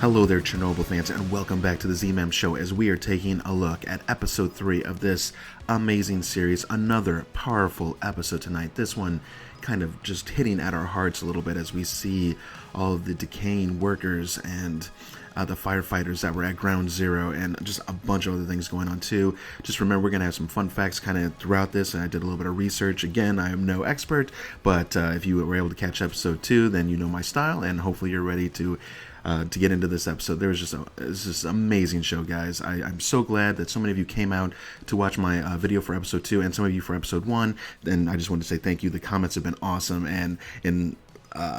Hello there, Chernobyl fans, and welcome back to the Z-Man Show as we are taking a look at episode 3 of this amazing series. Another powerful episode tonight. This one kind of just hitting at our hearts a little bit as we see all of the decaying workers and the firefighters that were at ground zero, and just a bunch of other things going on too. Just remember, we're going to have some fun facts kind of throughout this, and I did a little bit of research. Again, I am no expert, but if you were able to catch episode 2, then you know my style, and hopefully you're ready to get into this episode. It's just an amazing show, guys. I'm so glad that so many of you came out to watch my video for episode 2, and some of you for episode 1. And I just want to say thank you. The comments have been awesome and in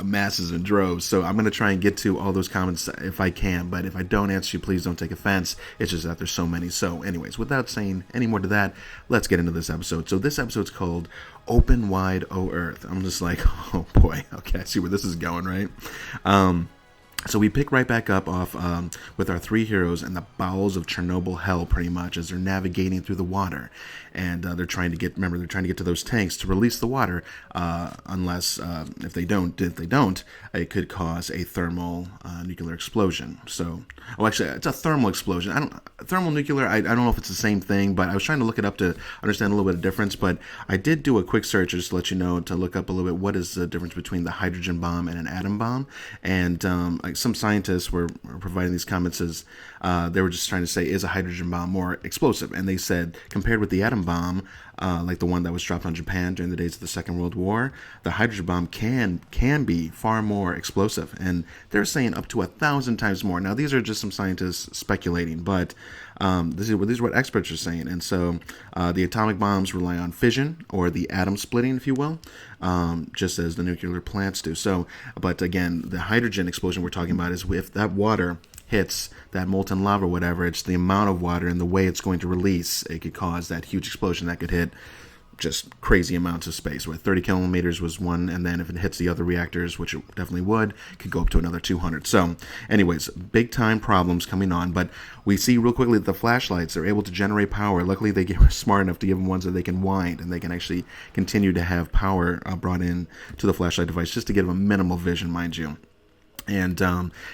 masses and droves. So I'm going to try and get to all those comments if I can. But if I don't answer you, please don't take offense. It's just that there's so many. So anyways, without saying any more to that, let's get into this episode. So this episode's called Open Wide, O Earth. I'm just like, oh boy. Okay, I see where this is going, right? So we pick right back up off with our 3 heroes in the bowels of Chernobyl hell, pretty much, as they're navigating through the water. And they're trying to get to those tanks to release the water, unless if they don't, it could cause a thermal nuclear explosion. So, actually, it's a thermal explosion. Thermal nuclear, I don't know if it's the same thing, but I was trying to look it up to understand a little bit of difference. But I did do a quick search just to let you know, to look up a little bit what is the difference between the hydrogen bomb and an atom bomb. And some scientists were providing these comments as they were just trying to say, is a hydrogen bomb more explosive? And they said, compared with the atom bomb, like the one that was dropped on Japan during the days of the Second World War, the hydrogen bomb can be far more explosive. And they're saying up to 1,000 times more. Now, these are just some scientists speculating, but these are what experts are saying. And so the atomic bombs rely on fission, or the atom splitting, if you will, just as the nuclear plants do. So, but again, the hydrogen explosion we're talking about is if that water hits that molten lava or whatever, it's the amount of water and the way it's going to release. It could cause that huge explosion that could hit just crazy amounts of space, where 30 kilometers was one, and then if it hits the other reactors, which it definitely would, could go up to another 200. So anyways, big time problems coming on, but we see real quickly that the flashlights are able to generate power. Luckily, they were smart enough to give them ones that they can wind, and they can actually continue to have power brought in to the flashlight device, just to give them minimal vision, mind you. And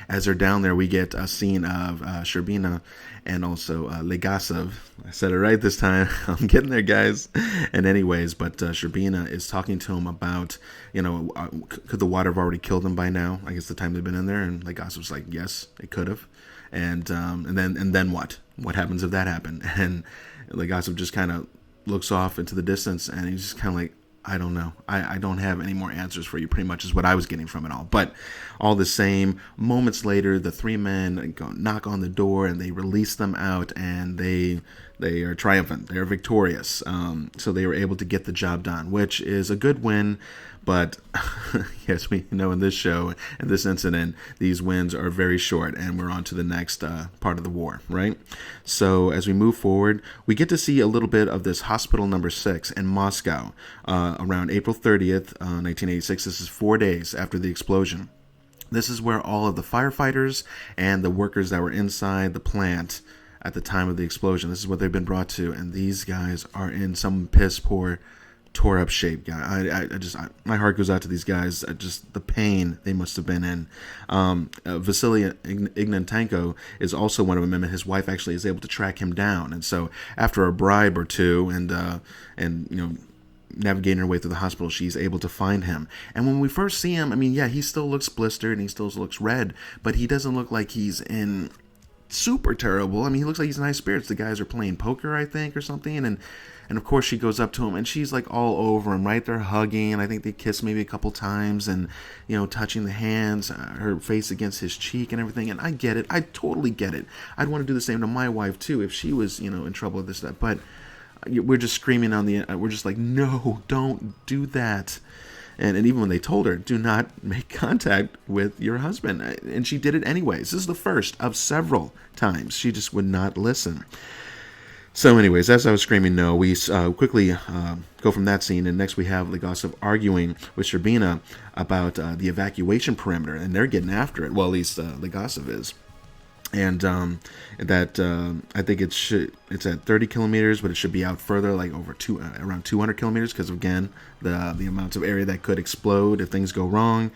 as they're down there, we get a scene of Sherbina and also Legasov. I said it right this time. I'm getting there, guys. And anyways, but Sherbina is talking to him about, could the water have already killed them by now? I guess the time they've been in there. And Legasov's like, yes, it could have. And then what? What happens if that happened? And Legasov just kind of looks off into the distance, and he's just kind of like, I don't know. I don't have any more answers for you, pretty much is what I was getting from it all. But all the same, moments later, the 3 men go knock on the door, and they release them out, and they are triumphant. They are victorious. So they were able to get the job done, which is a good win. But yes, we know in this show, in this incident, these wins are very short, and we're on to the next part of the war, right? So as we move forward, we get to see a little bit of this hospital number 6 in Moscow around April 30th, 1986. This is 4 days after the explosion. This is where all of the firefighters and the workers that were inside the plant at the time of the explosion, this is what they've been brought to, and these guys are in some piss poor, tore up shape, guy. My heart goes out to these guys. Just the pain they must have been in. Vasily Ignatенko is also one of them, and his wife actually is able to track him down. And so after a bribe or two, and navigating her way through the hospital, she's able to find him. And when we first see him, he still looks blistered and he still looks red, but he doesn't look like he's in super terrible. He looks like he's in high spirits. The guys are playing poker, I think, or something, and of course she goes up to him, and she's like all over him, right? They're hugging, and I think they kiss maybe a couple times, and touching the hands, her face against his cheek and everything. And I get it. I totally get it. I'd want to do the same to my wife too if she was in trouble with this, that. But we're just screaming we're just like, no, don't do that. And even when they told her, do not make contact with your husband, and she did it anyways. This is the first of several times. She just would not listen. So anyways, as I was screaming no, we quickly go from that scene, and next we have Legasov arguing with Sherbina about the evacuation perimeter, and they're getting after it. Well, at least Legasov is. and that I think it's at 30 kilometers, but it should be out further, like over around 200 kilometers, because again, the amounts of area that could explode if things go wrong.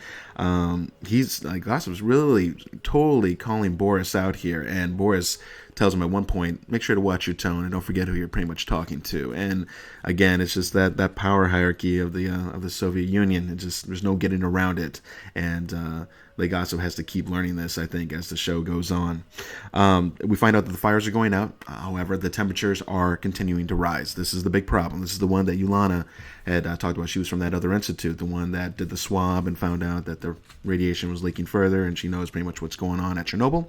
He's like, Gossip's really totally calling Boris out here, and Boris tells him at one point, make sure to watch your tone and don't forget who you're pretty much talking to. And again, it's just that power hierarchy of the Soviet Union. It just, there's no getting around it, and Legasov has to keep learning this, I think, as the show goes on. We find out that the fires are going out. However, the temperatures are continuing to rise. This is the big problem. This is the one that Yulana had talked about. She was from that other institute, the one that did the swab and found out that the radiation was leaking further, and she knows pretty much what's going on at Chernobyl.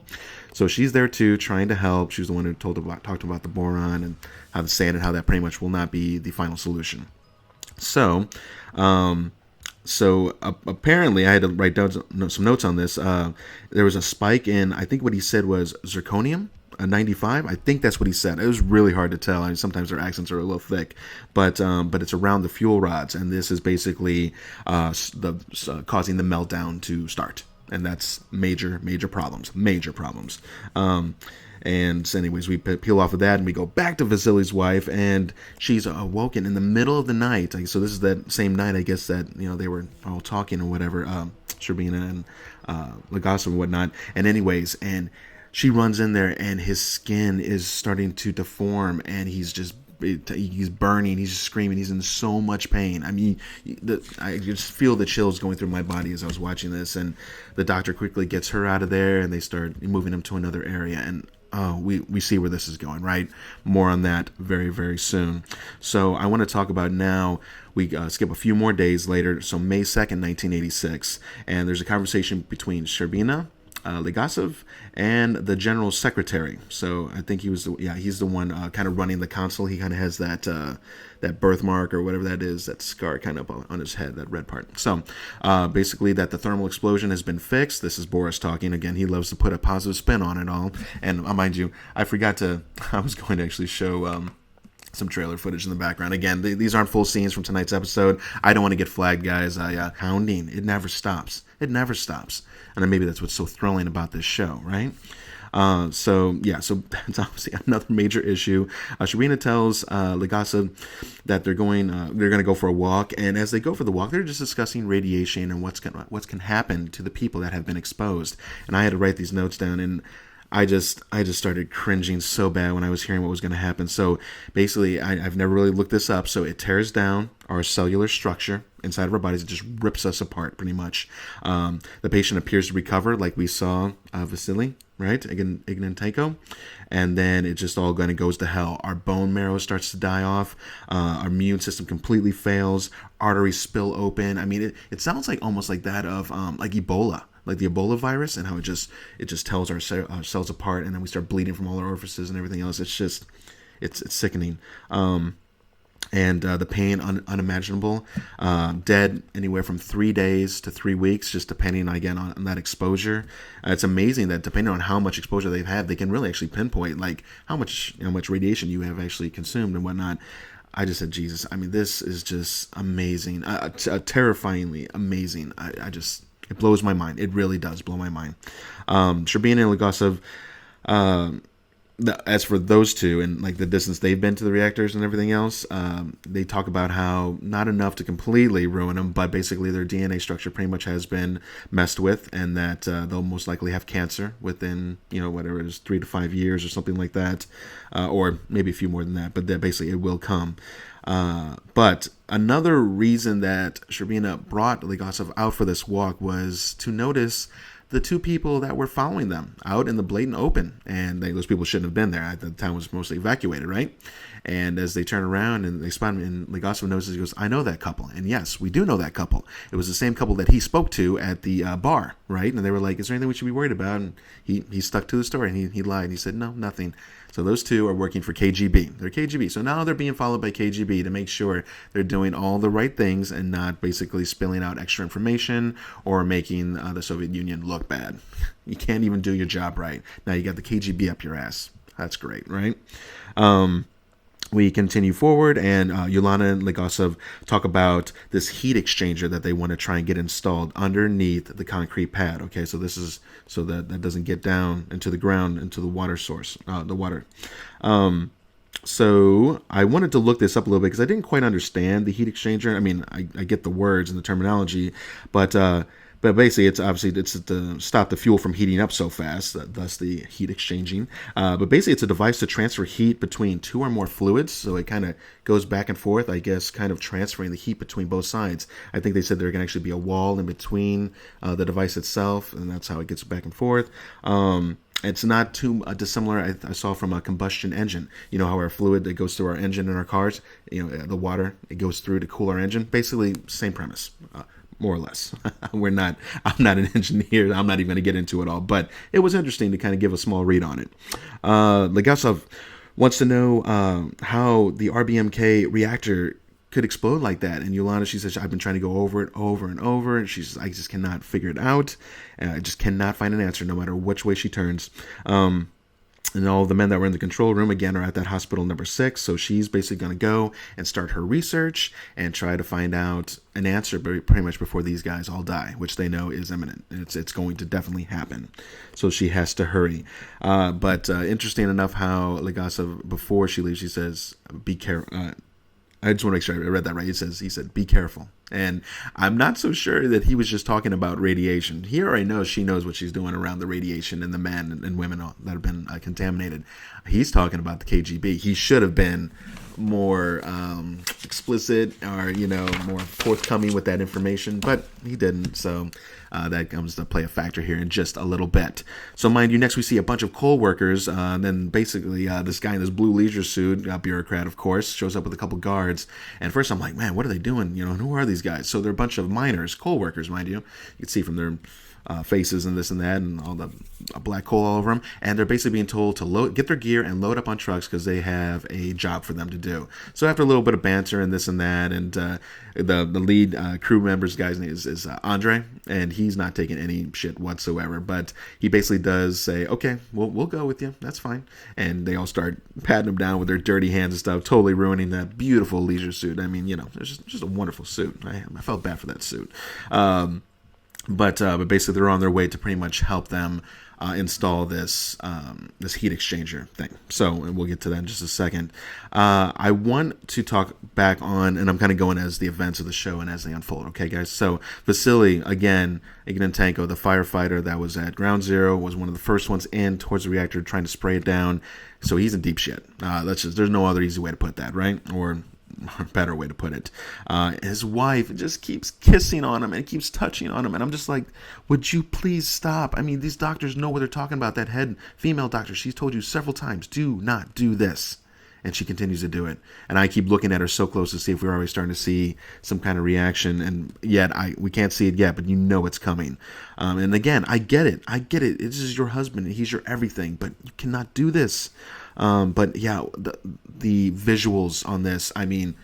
So she's there too, trying to help. She was the one who talked about the boron and how the sand and how that pretty much will not be the final solution. So apparently, I had to write down some notes on this. There was a spike in, I think what he said was zirconium, 95. I think that's what he said. It was really hard to tell. I mean, sometimes their accents are a little thick, but it's around the fuel rods, and this is basically causing the meltdown to start, and that's major problems. And so anyways, we peel off of that and we go back to Vasily's wife, and she's awoken in the middle of the night. So this is that same night, I guess, that they were all talking or whatever, Sherbina and Legasov and whatnot. And anyways, and she runs in there, and his skin is starting to deform, and he's burning, he's screaming, he's in so much pain. I mean, I just feel the chills going through my body as I was watching this. And the doctor quickly gets her out of there, and they start moving him to another area. And we see where this is going, right? More on that very, very soon. So I want to talk about now, we skip a few more days later, so May 2nd, 1986, and there's a conversation between Sherbina, Legasov, and the general secretary. So I think he's the one kind of running the council. He kind of has that birthmark or whatever that is, that scar kind of on his head, that red part. So basically that the thermal explosion has been fixed. This is Boris talking. Again, he loves to put a positive spin on it all. And mind you, I was going to actually show some trailer footage in the background. Again, these aren't full scenes from tonight's episode. I don't want to get flagged, guys. Hounding, it never stops. It never stops. And then maybe that's what's so thrilling about this show, right? So that's obviously another major issue. Sherbina tells Legasov that they're going to go for a walk, and as they go for the walk, they're just discussing radiation and what's can happen to the people that have been exposed. And I had to write these notes down, and I just started cringing so bad when I was hearing what was going to happen. So basically, I've never really looked this up. So it tears down our cellular structure inside of our bodies. It just rips us apart, pretty much. The patient appears to recover, like we saw Vasily, right? Ignatенko. And then it just all kind of goes to hell. Our bone marrow starts to die off. Our immune system completely fails. Arteries spill open. I mean, it sounds like almost like that of like Ebola. Like the Ebola virus, and how it just tells our cells apart, and then we start bleeding from all our orifices and everything else. It's sickening. And the pain unimaginable. Dead anywhere from 3 days to 3 weeks, just depending again on that exposure. It's amazing that depending on how much exposure they've had, they can really actually pinpoint like how much radiation you have actually consumed and whatnot. I just said, Jesus. I mean, this is just amazing, terrifyingly amazing. It blows my mind. It really does blow my mind. Sherbina and Legasov, as for those two and like the distance they've been to the reactors and everything else, they talk about how not enough to completely ruin them, but basically their DNA structure pretty much has been messed with, and that they'll most likely have cancer within, whatever it is, 3 to 5 years or something like that, or maybe a few more than that, but that basically it will come. But another reason that Sherbina brought Legasov out for this walk was to notice the two people that were following them out in the blatant open. And those people shouldn't have been there. The town was mostly evacuated, right? And as they turn around and they spot him, and Legasov notices, he goes, I know that couple. And yes, we do know that couple. It was the same couple that he spoke to at the bar, right? And they were like, is there anything we should be worried about? And he stuck to the story, and he lied. He said, no, nothing. So those two are working for KGB. They're KGB. So now they're being followed by KGB to make sure they're doing all the right things and not basically spilling out extra information or making the Soviet Union look bad. You can't even do your job right. Now you got the KGB up your ass. That's great, right? we continue forward, and Yolanda and Legasov talk about this heat exchanger that they want to try and get installed underneath the concrete pad. Okay, so this is so that that doesn't get down into the ground, into the water source, the water. So I wanted to look this up a little bit because I didn't quite understand the heat exchanger. I mean, I get the words and the terminology, but basically it's to stop the fuel from heating up so fast, thus the heat exchanging. But basically it's a device to transfer heat between two or more fluids, so it kind of goes back and forth, I guess, kind of transferring the heat between both sides. I think they said there can actually be a wall in between the device itself, and that's how it gets back and forth. It's not too dissimilar. I saw from a combustion engine. You know how our fluid that goes through our engine in our cars, the water, it goes through to cool our engine. Basically, same premise, more or less. I'm not an engineer. I'm not even going to get into it all. But it was interesting to kind of give a small read on it. Legasov wants to know how the RBMK reactor could explode like that. And Yolanda, she says, I've been trying to go over it over and over, and she says, I just cannot figure it out. And I just cannot find an answer no matter which way she turns. And all the men that were in the control room, again, are at that hospital number 6. So she's basically going to go and start her research and try to find out an answer pretty much before these guys all die, which they know is imminent. It's going to definitely happen. So she has to hurry. But interesting enough how Legasov, before she leaves, she says, be careful. I just want to make sure I read that right. He said, be careful. And I'm not so sure that he was just talking about radiation. He already knows, she knows what she's doing around the radiation and the men and women that have been contaminated. He's talking about the KGB. He should have been more explicit or, more forthcoming with that information, but he didn't. So that comes to play a factor here in just a little bit. So mind you, next we see a bunch of coal workers. Then basically this guy in this blue leisure suit, bureaucrat, of course, shows up with a couple guards. And first I'm like, man, what are they doing? And who are these guys? So they're a bunch of miners, coal workers, mind you. You can see from their faces and this and that and all the black coal all over them, and they're basically being told to get their gear and load up on trucks because they have a job for them to do. So after a little bit of banter and this and that, and the lead crew member's guy's name is Andre, and he's not taking any shit whatsoever, but he basically does say, okay, we'll go with you, that's fine. And they all start patting him down with their dirty hands and stuff, totally ruining that beautiful leisure suit. I mean, it's just a wonderful suit. I felt bad for that suit. But basically they're on their way to pretty much help them install this heat exchanger thing. So, and we'll get to that in just a second. I want to talk back on, and I'm kind of going as the events of the show and as they unfold. Okay, guys. So Vasily, again, Ignantenko, the firefighter that was at Ground Zero, was one of the first ones in towards the reactor trying to spray it down. So he's in deep shit. There's no other easy way to put that, right? Or better way to put it. His wife just keeps kissing on him and keeps touching on him, and I'm just like, would you please stop? I mean, these doctors know what they're talking about. That head female doctor, she's told you several times, do not do this, and she continues to do it. And I keep looking at her so close to see if we're already starting to see some kind of reaction, and yet we can't see it yet, but it's coming. And again, I get it. This is your husband, and he's your everything, but you cannot do this. But yeah, the visuals on this, I mean,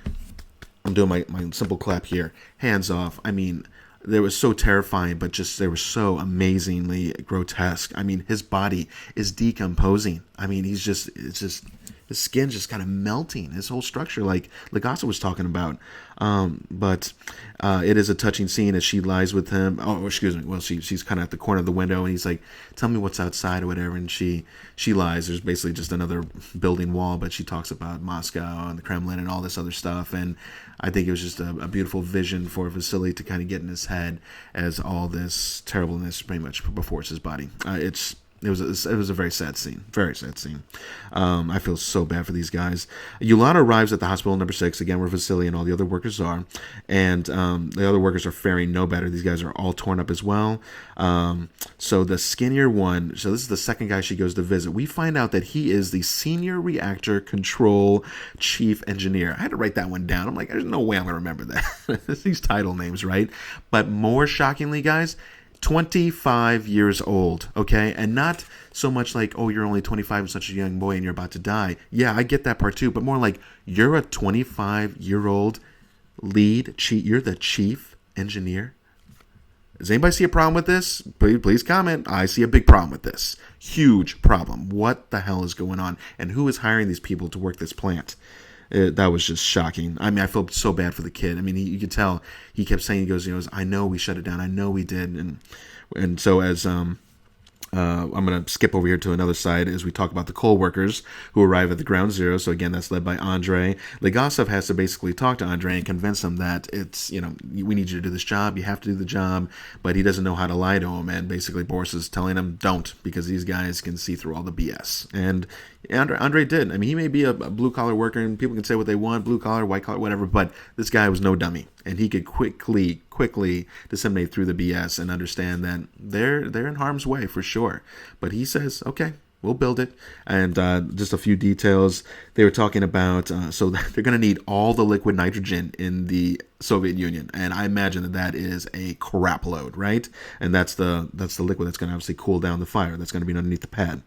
I'm doing my simple clap here, hands off. I mean, they were so terrifying, but they were so amazingly grotesque. I mean, his body is decomposing. I mean, it's just his skin's just kind of melting, his whole structure, like Legasov was talking about. But it is a touching scene as she lies with him. Oh, excuse me. Well, she's kind of at the corner of the window, and he's like, tell me what's outside or whatever. And she lies. There's basically just another building wall, but she talks about Moscow and the Kremlin and all this other stuff. And I think it was just a beautiful vision for Vasily to kind of get in his head as all this terribleness pretty much before his body. It was a very sad scene. Very sad scene. I feel so bad for these guys. Yolanda arrives at the hospital number 6, again, where Vasily and all the other workers are. And the other workers are faring no better. These guys are all torn up as well. So the skinnier one, so this is the second guy she goes to visit. We find out that he is the senior reactor control chief engineer. I had to write that one down. I'm like, there's no way I'm going to remember that. These title names, right? But more shockingly, guys, 25 years old, okay? And not so much like, oh, you're only 25 and such a young boy and you're about to die. Yeah, I get that part too, but more like you're a 25-year-old you're the chief engineer. Does anybody see a problem with this? Please comment. I see a big problem with this. Huge problem. What the hell is going on? And who is hiring these people to work this plant? That was just shocking. I mean, I felt so bad for the kid. I mean, you could tell he kept saying, he goes, I know we shut it down. I know we did. And so as I'm going to skip over here to another side as we talk about the coal workers who arrive at the ground zero. So again, that's led by Andrei. Legasov has to basically talk to Andrei and convince him that it's, we need you to do this job. You have to do the job, but he doesn't know how to lie to him. And basically Boris is telling him, don't, because these guys can see through all the BS. And Andrei did. I mean, he may be a blue-collar worker, and people can say what they want, blue-collar, white-collar, whatever, but this guy was no dummy. And he could quickly disseminate through the BS and understand that they're in harm's way for sure. But he says, okay, we'll build it. And just a few details. They were talking about, so they're going to need all the liquid nitrogen in the Soviet Union. And I imagine that is a crap load, right? And that's the liquid that's going to obviously cool down the fire. That's going to be underneath the pad.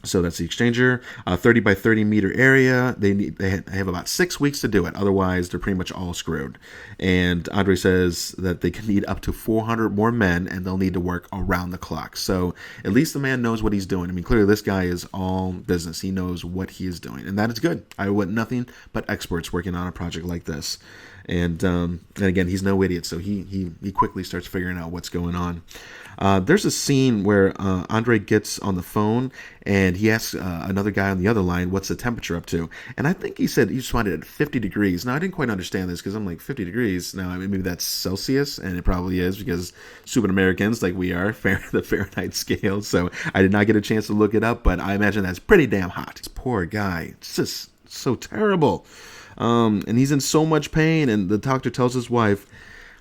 So that's the exchanger, 30 by 30 meter area. They have about 6 weeks to do it. Otherwise, they're pretty much all screwed. And Andrei says that they can need up to 400 more men, and they'll need to work around the clock. So at least the man knows what he's doing. I mean, clearly this guy is all business. He knows what he is doing, and that is good. I want nothing but experts working on a project like this. And again, he's no idiot, so he quickly starts figuring out what's going on. There's a scene where Andrei gets on the phone and he asks another guy on the other line, what's the temperature up to? And I think he said he just wanted it at 50 degrees. Now, I didn't quite understand this because I'm like, 50 degrees? Now, I mean, maybe that's Celsius, and it probably is because stupid Americans like we are, the Fahrenheit scale. So I did not get a chance to look it up, but I imagine that's pretty damn hot. This poor guy. It's just so terrible. And he's in so much pain, and the doctor tells his wife,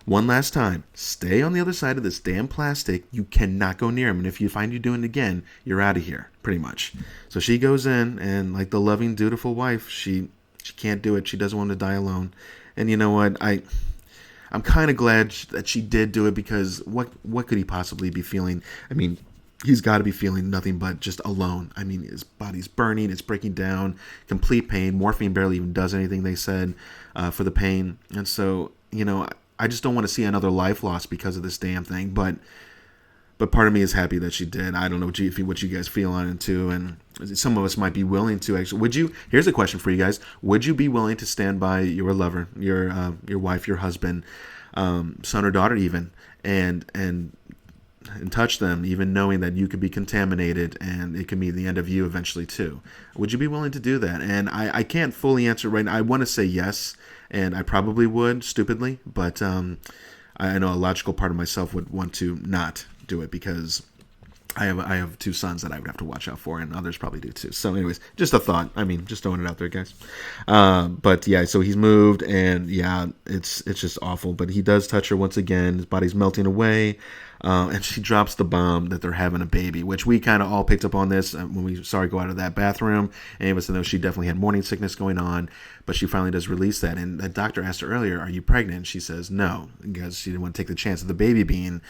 one last time, stay on the other side of this damn plastic. You cannot go near him, and if you find you doing it again, you're out of here, pretty much. So she goes in, and like the loving, dutiful wife, she can't do it. She doesn't want to die alone. And you know what? I'm kind of glad that she did do it, because what could he possibly be feeling? I mean, he's got to be feeling nothing but just alone. I mean, his body's burning, it's breaking down, complete pain. Morphine barely even does anything, they said, for the pain. And so, I just don't want to see another life lost because of this damn thing. But part of me is happy that she did. I don't know what you guys feel on it too. And some of us might be willing to actually. Here's a question for you guys. Would you be willing to stand by your lover, your wife, your husband, son or daughter even, and touch them, even knowing that you could be contaminated and it could mean the end of you eventually too? Would you be willing to do that? And I can't fully answer right now. I want to say yes, and I probably would, stupidly, but I know a logical part of myself would want to not do it, because I have two sons that I would have to watch out for, and others probably do too. So anyways, just a thought. I mean, just throwing it out there, guys. But yeah, so he's moved, and yeah, it's just awful. But he does touch her once again. His body's melting away. And she drops the bomb that they're having a baby, which we kind of all picked up on this when we saw her go out of that bathroom. Any of us know she definitely had morning sickness going on, but she finally does release that. And the doctor asked her earlier, are you pregnant? She says no, because she didn't want to take the chance of the baby being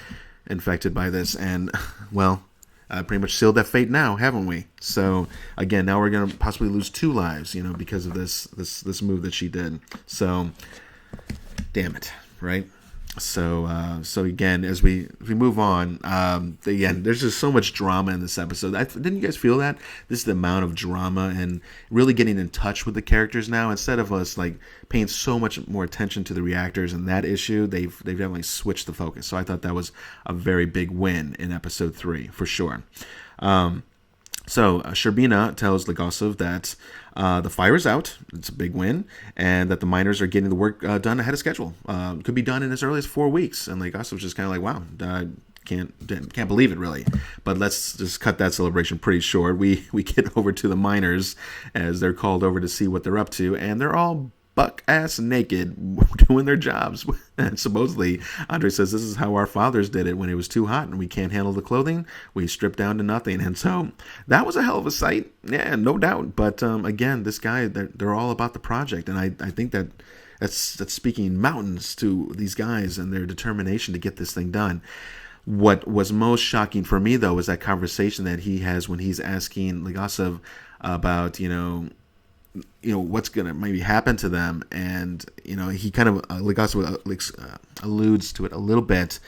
infected by this. And, well, pretty much sealed that fate now, haven't we? So, again, now we're going to possibly lose 2 lives, because of this move that she did. So, damn it, right? So again, as we move on, again, there's just so much drama in this episode. Didn't you guys feel that? This is the amount of drama and really getting in touch with the characters now. Instead of us like paying so much more attention to the reactors and that issue, they've definitely switched the focus. So I thought that was a very big win in episode 3 for sure. So Sherbina tells Legasov that the fire is out, it's a big win, and that the miners are getting the work done ahead of schedule. Could be done in as early as 4 weeks. And Legasov's just kind of like, wow, can't believe it, really. But let's just cut that celebration pretty short. We get over to the miners as they're called over to see what they're up to, and they're all buck-ass naked doing their jobs. And supposedly, Andrei says this is how our fathers did it when it was too hot and we can't handle the clothing. We strip down to nothing. And so that was a hell of a sight. Yeah, no doubt. But again, this guy, they're all about the project. And I think that's speaking mountains to these guys and their determination to get this thing done. What was most shocking for me, though, was that conversation that he has when he's asking Legasov about, what's going to maybe happen to them. And, he kind of, Legasov alludes to it a little bit,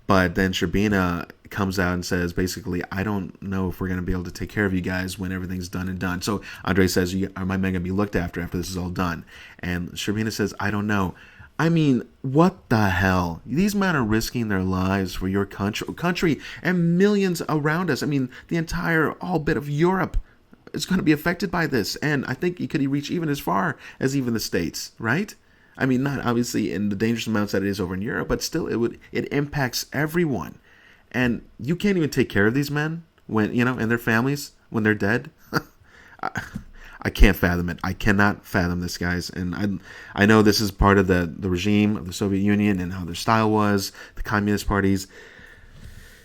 But then Sherbina comes out and says, basically, I don't know if we're going to be able to take care of you guys when everything's done and done. So Andre says, are my men going to be looked after this is all done? And Sherbina says, I don't know. I mean, what the hell? These men are risking their lives for your country and millions around us. I mean, the entire all bit of Europe is going to be affected by this. And I think it could reach even as far as even the States, right? I mean, not obviously in the dangerous amounts that it is over in Europe, but still it impacts everyone. And you can't even take care of these men when, and their families when they're dead. I can't fathom it. I cannot fathom this, guys. And I know this is part of the regime of the Soviet Union and how their style was, the communist parties.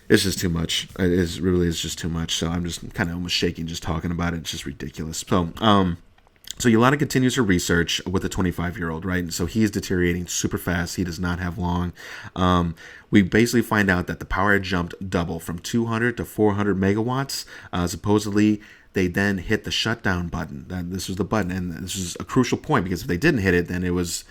It's just too much. It really is just too much. So I'm just kind of almost shaking just talking about it. It's just ridiculous. So Yolanda continues her research with a 25-year-old, right? And so he is deteriorating super fast. He does not have long. We basically find out that the power had jumped double from 200 to 400 megawatts. Supposedly, they then hit the shutdown button. This was the button, and this is a crucial point because if they didn't hit it, then it was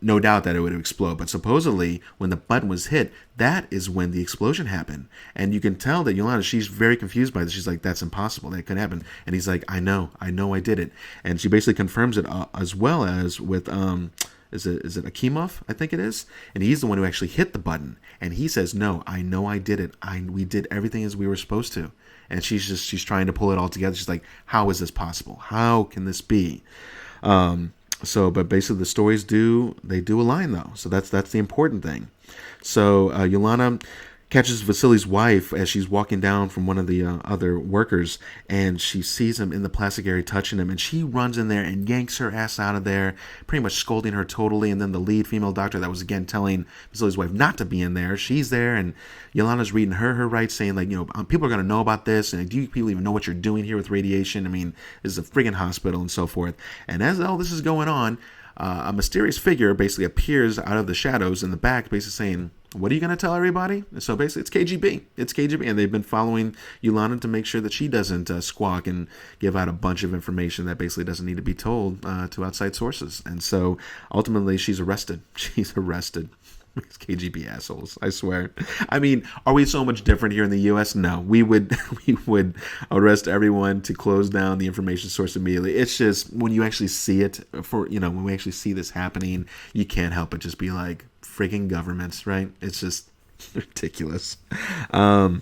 no doubt that it would explode. But supposedly, when the button was hit, that is when the explosion happened. And you can tell that Yolanda, she's very confused by this. She's like, that's impossible. That couldn't happen. And he's like, I know I did it. And she basically confirms it as well as with, is it Akimov? I think it is. And he's the one who actually hit the button. And he says, no, I know I did it. We did everything as we were supposed to. And she's trying to pull it all together. She's like, how is this possible? How can this be? But basically the stories do align though. So that's the important thing. So Yolanda catches Vasily's wife as she's walking down from one of the other workers, and she sees him in the plastic area touching him, and she runs in there and yanks her ass out of there, pretty much scolding her totally. And then the lead female doctor that was again telling Vasily's wife not to be in there, she's there, and Yolanda's reading her rights, saying like, people are going to know about this, and do you people even know what you're doing here with radiation? I mean, this is a friggin' hospital and so forth. And as all this is going on, a mysterious figure basically appears out of the shadows in the back, basically saying, what are you going to tell everybody? So basically, it's KGB. It's KGB, and they've been following Yolanda to make sure that she doesn't squawk and give out a bunch of information that basically doesn't need to be told to outside sources. And so ultimately, she's arrested. She's arrested. These KGB assholes, I swear. I mean, are we so much different here in the U.S.? No, we would arrest everyone to close down the information source immediately. It's just when you actually see it, when we actually see this happening, you can't help but just be like, freaking governments, right? It's just ridiculous. So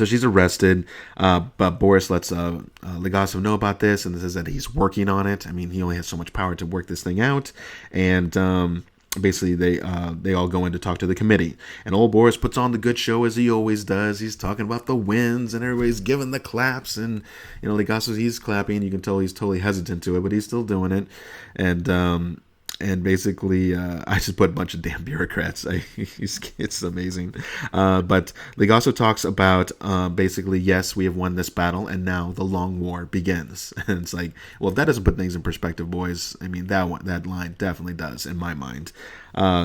she's arrested, but Boris lets Legasov know about this and says that he's working on it. I mean, he only has so much power to work this thing out, and basically they all go in to talk to the committee, and old Boris puts on the good show as he always does. He's talking about the wins, and everybody's giving the claps, and Legasov, he's clapping. You can tell he's totally hesitant to it, but he's still doing it, and basically, I just put a bunch of damn bureaucrats. It's amazing. But Legasov talks about basically, yes, we have won this battle, and now the long war begins. And it's like, well, if that doesn't put things in perspective, boys, I mean, that line definitely does in my mind.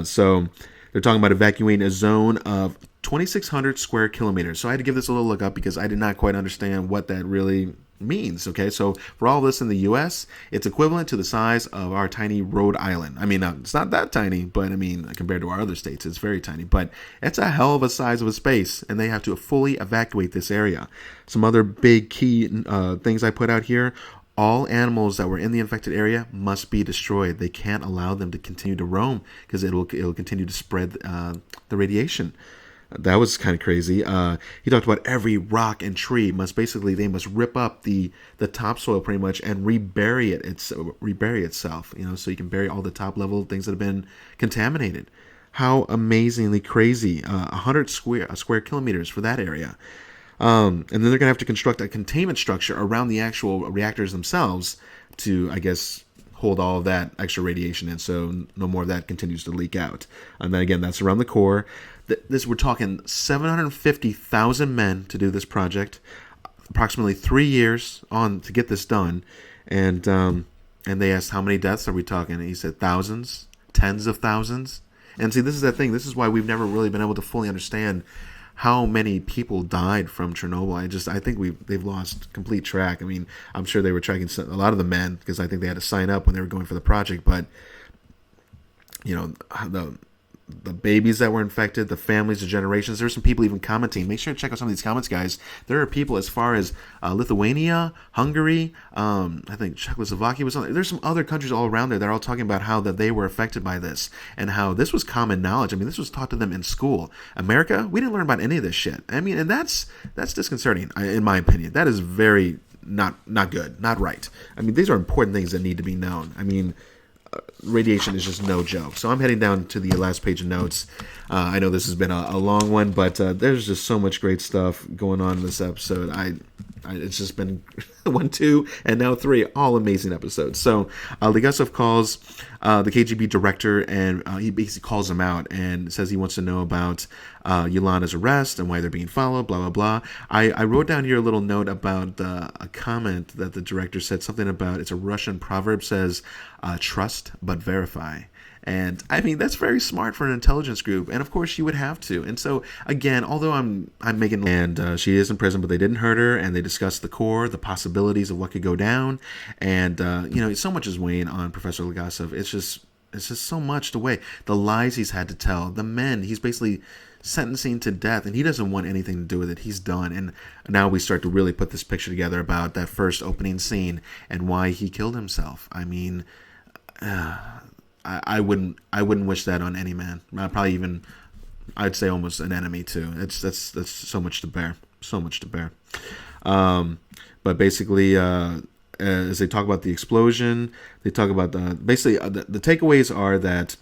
So they're talking about evacuating a zone of 2,600 square kilometers. So I had to give this a little look up because I did not quite understand what that really means. Okay, so for all this in the U.S., it's equivalent to the size of our tiny Rhode Island. I mean, it's not that tiny, but I mean, compared to our other states, it's very tiny. But it's a hell of a size of a space, and they have to fully evacuate this area. Some other big key things I put out here. All animals that were in the infected area must be destroyed. They can't allow them to continue to roam because it'll continue to spread the radiation. That was kind of crazy. He talked about every rock and tree they must rip up the topsoil pretty much and rebury itself. So you can bury all the top level things that have been contaminated. How amazingly crazy! 100 square kilometers for that area. And then they're gonna have to construct a containment structure around the actual reactors themselves to, I guess, hold all of that extra radiation in, so no more of that continues to leak out. And then again, that's around the core. We're talking 750,000 men to do this project, approximately 3 years on to get this done, and they asked how many deaths are we talking, and he said thousands, tens of thousands. And see, this is that thing. This is why we've never really been able to fully understand how many people died from Chernobyl. I think they've lost complete track. I mean, I'm sure they were tracking a lot of the men because I think they had to sign up when they were going for the project, but the babies that were infected, the families, the generations. There's some people even commenting. Make sure to check out some of these comments, guys. There are people as far as Lithuania, Hungary, I think Czechoslovakia was on there. There's some other countries all around there that are all talking about how that they were affected by this and how this was common knowledge. I mean, this was taught to them in school. America, we didn't learn about any of this shit. I mean, and that's disconcerting, in my opinion. That is very not good, not right. I mean, these are important things that need to be known. I mean, radiation is just no joke. So I'm heading down to the last page of notes. I know this has been a long one, but there's just so much great stuff going on in this episode. It's just been 1, 2, and now 3, all amazing episodes. So Legasov calls the KGB director, and he basically calls him out and says he wants to know about Yelena's arrest and why they're being followed, blah, blah, blah. I wrote down here a little note about a comment that the director said, something about, it's a Russian proverb, says, trust but verify. And I mean, that's very smart for an intelligence group. And of course you would have to. And so again, although I'm making, and she is in prison, but they didn't hurt her, and they discussed the core, the possibilities of what could go down. And, so much is weighing on Professor Legasov. It's just so much to weigh. The lies he's had to tell, the men he's basically sentencing to death, and he doesn't want anything to do with it. He's done. And now we start to really put this picture together about that first opening scene and why he killed himself. I mean, I wouldn't wish that on any man. I'd say almost an enemy too. That's so much to bear. So much to bear. But basically, as they talk about the explosion, they talk about the takeaways are that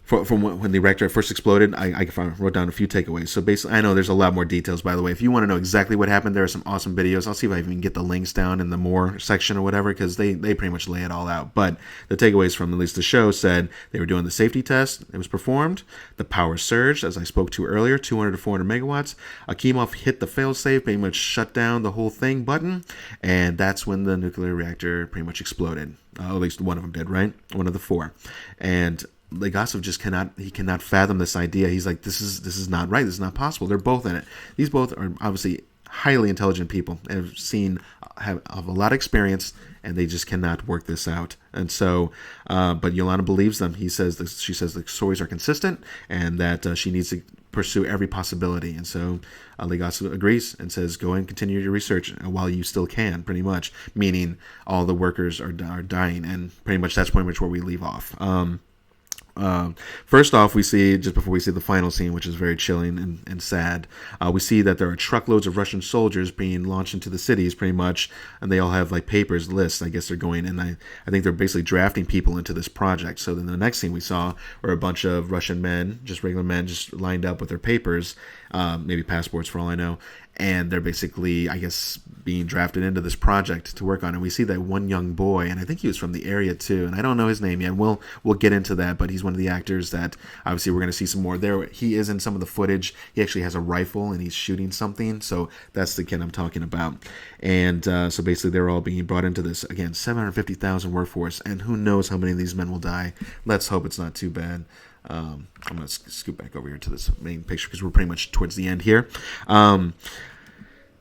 from when the reactor first exploded, I wrote down a few takeaways. So basically, I know there's a lot more details, by the way. If you want to know exactly what happened, there are some awesome videos. I'll see if I even get the links down in the more section or whatever, because they pretty much lay it all out. But the takeaways from at least the show said they were doing the safety test. It was performed. The power surged, as I spoke to earlier, 200 to 400 megawatts. Akimov hit the failsafe, pretty much shut down the whole thing button, and that's when the nuclear reactor pretty much exploded. At least one of them did, right? One of the 4. And Legasov just cannot fathom this idea. He's like, this is not right. This is not possible. They're both in it. These both are obviously highly intelligent people and have a lot of experience, and they just cannot work this out. And so, but Yelena believes them. She says the stories are consistent, and that she needs to pursue every possibility. And so Legasov agrees and says, go and continue your research while you still can, pretty much, meaning all the workers are dying, and pretty much that's pretty much where we leave off. First off, we see, just before we see the final scene, which is very chilling and sad, we see that there are truckloads of Russian soldiers being launched into the cities, pretty much, and they all have like papers, lists. I guess they're going, and I think they're basically drafting people into this project. So then the next scene we saw were a bunch of Russian men, just regular men, just lined up with their papers, maybe passports for all I know, and they're basically, I guess, being drafted into this project to work on. And we see that one young boy, and I think he was from the area too, and I don't know his name yet. We'll get into that, but he's one of the actors that obviously we're going to see some more. There, he is in some of the footage. He actually has a rifle and he's shooting something. So that's the kid I'm talking about. And so basically they're all being brought into this, again, 750,000 workforce, and who knows how many of these men will die. Let's hope it's not too bad. I'm going to scoot back over here to this main picture because we're pretty much towards the end here.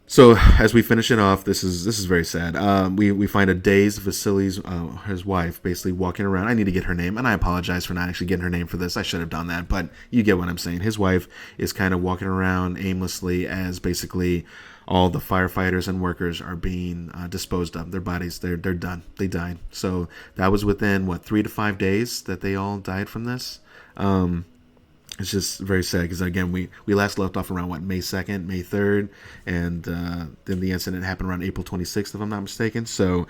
So as we finish it off, this is very sad. We find a dazed Vasily's his wife basically walking around. I need to get her name, and I apologize for not actually getting her name for this. I should have done that, but you get what I'm saying. His wife is kind of walking around aimlessly as basically all the firefighters and workers are being disposed of. Their bodies, they're done. They died. So that was within 3 to 5 days that they all died from this. It's just very sad because, again, we last left off around, May 2nd, May 3rd, and then the incident happened around April 26th, if I'm not mistaken. So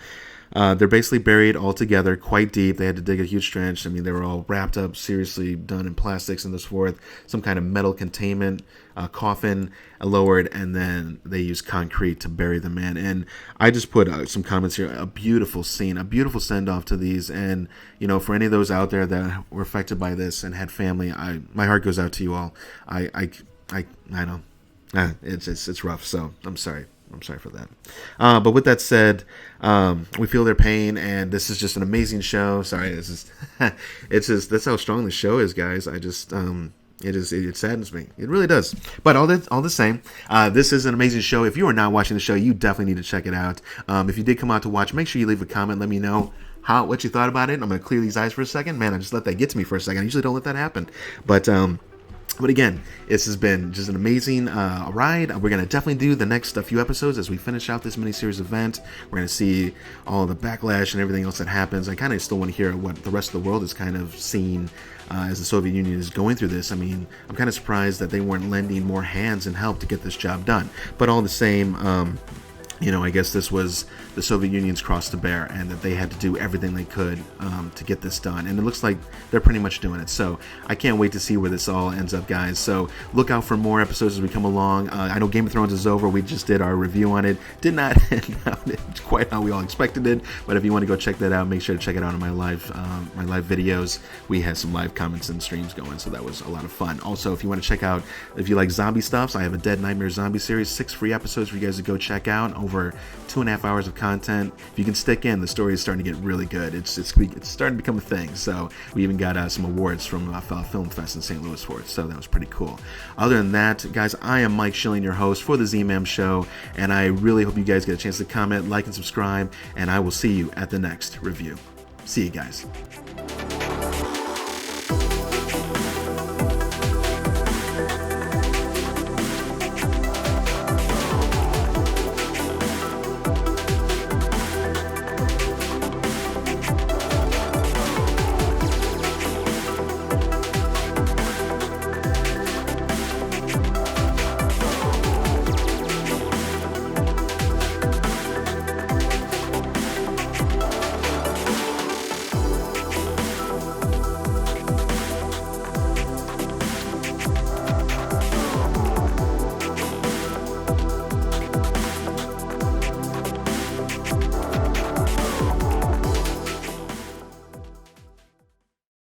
they're basically buried all together quite deep. They had to dig a huge trench. I mean, they were all wrapped up, seriously done in plastics and so forth, some kind of metal containment, coffin lowered, and then they used concrete to bury them in. And I just put some comments here. A beautiful scene, a beautiful send-off to these. And, for any of those out there that were affected by this and had family, my heart goes out to you all. I know. It's rough, so I'm sorry. I'm sorry for that. But with that said, we feel their pain, and this is just an amazing show. Sorry, it's just that's how strong the show is, guys. It saddens me. It really does. But all the same, this is an amazing show. If you are not watching the show, you definitely need to check it out. If you did come out to watch, make sure you leave a comment. Let me know what you thought about it. I'm going to clear these eyes for a second. Man, I just let that get to me for a second. I usually don't let that happen. But again, this has been just an amazing ride. We're going to definitely do the next few episodes as we finish out this miniseries event. We're going to see all the backlash and everything else that happens. I kind of still want to hear what the rest of the world is kind of seeing as the Soviet Union is going through this. I mean, I'm kind of surprised that they weren't lending more hands and help to get this job done. But all the same, I guess this was the Soviet Union's cross to bear, and that they had to do everything they could to get this done. And it looks like they're pretty much doing it. So I can't wait to see where this all ends up, guys. So look out for more episodes as we come along. I know Game of Thrones is over. We just did our review on it. Did not end out quite how we all expected it. But if you want to go check that out, make sure to check it out on my live videos. We had some live comments and streams going, so that was a lot of fun. Also, if you want to check out, if you like zombie stuff, so I have a Dead Nightmare zombie series, 6 free episodes for you guys to go check out. Over 2.5 hours of content. If you can stick in, the story is starting to get really good. It's starting to become a thing. So we even got some awards from Film Fest in St. Louis for it. So that was pretty cool. Other than that, guys, I am Mike Schilling, your host for the Z-Man Show, and I really hope you guys get a chance to comment, like, and subscribe, and I will see you at the next review. See you guys.